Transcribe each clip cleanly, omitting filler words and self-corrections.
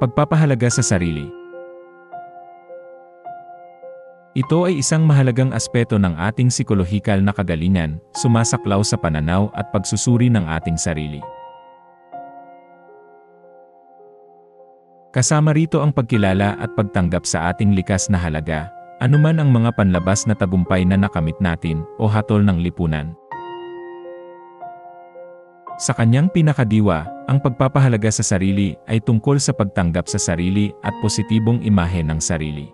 Pagpapahalaga sa sarili. Ito ay isang mahalagang aspeto ng ating psikolohikal na kagalingan, sumasaklaw sa pananaw at pagsusuri ng ating sarili. Kasama rito ang pagkilala at pagtanggap sa ating likas na halaga, anuman ang mga panlabas na tagumpay na nakamit natin o hatol ng lipunan. Sa kanyang pinakadiwa, ang pagpapahalaga sa sarili ay tungkol sa pagtanggap sa sarili at positibong imahe ng sarili.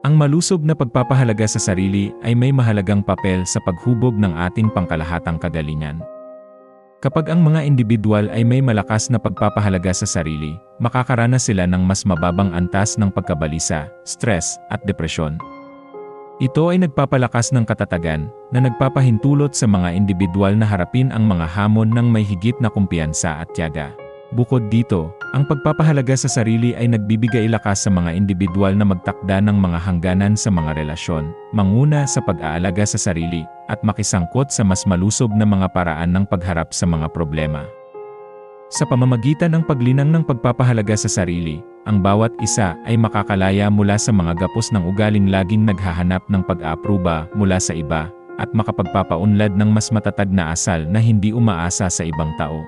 Ang malusog na pagpapahalaga sa sarili ay may mahalagang papel sa paghubog ng ating pangkalahatang kagalingan. Kapag ang mga individual ay may malakas na pagpapahalaga sa sarili, makakaranas sila ng mas mababang antas ng pagkabalisa, stress, at depresyon. Ito ay nagpapalakas ng katatagan na nagpapahintulot sa mga individual na harapin ang mga hamon ng may higit na kumpiyansa at tiyaga. Bukod dito, ang pagpapahalaga sa sarili ay nagbibigay lakas sa mga individual na magtakda ng mga hangganan sa mga relasyon, manguna sa pag-aalaga sa sarili, at makisangkot sa mas malusog na mga paraan ng pagharap sa mga problema. Sa pamamagitan ng paglinang ng pagpapahalaga sa sarili, ang bawat isa ay makakalaya mula sa mga gapos ng ugaling laging naghahanap ng pag-aapruba mula sa iba, at makapagpapaunlad ng mas matatag na asal na hindi umaasa sa ibang tao.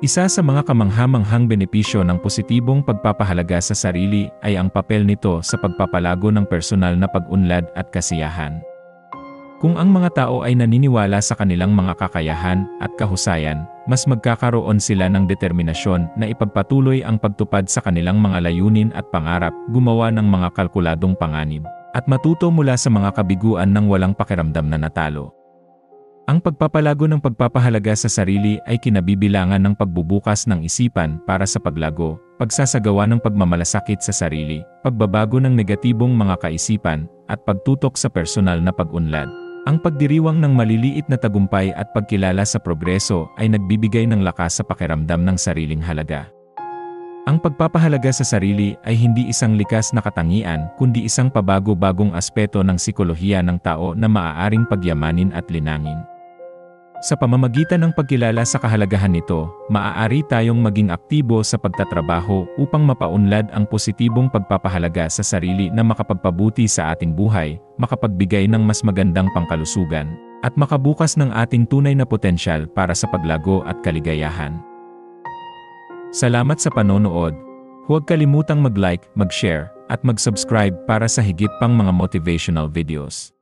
Isa sa mga kamangha-manghang benepisyo ng positibong pagpapahalaga sa sarili ay ang papel nito sa pagpapalago ng personal na pag-unlad at kasiyahan. Kung ang mga tao ay naniniwala sa kanilang mga kakayahan at kahusayan, mas magkakaroon sila ng determinasyon na ipagpatuloy ang pagtupad sa kanilang mga layunin at pangarap, gumawa ng mga kalkuladong panganib, at matuto mula sa mga kabiguan ng walang pakiramdam na natalo. Ang pagpapalago ng pagpapahalaga sa sarili ay kinabibilangan ng pagbubukas ng isipan para sa paglago, pagsasagawa ng pagmamalasakit sa sarili, pagbabago ng negatibong mga kaisipan, at pagtutok sa personal na pag-unlad. Ang pagdiriwang ng maliliit na tagumpay at pagkilala sa progreso ay nagbibigay ng lakas sa pakiramdam ng sariling halaga. Ang pagpapahalaga sa sarili ay hindi isang likas na katangian kundi isang pabago-bagong aspeto ng psikolohiya ng tao na maaaring pagyamanin at linangin. Sa pamamagitan ng pagkilala sa kahalagahan nito, maaari tayong maging aktibo sa pagtatrabaho upang mapaunlad ang positibong pagpapahalaga sa sarili na makapagpabuti sa ating buhay, makapagbigay ng mas magandang pangkalusugan, at makabukas ng ating tunay na potensyal para sa paglago at kaligayahan. Salamat sa panonood. Huwag kalimutang mag-like, mag-share, at mag-subscribe para sa higit pang mga motivational videos.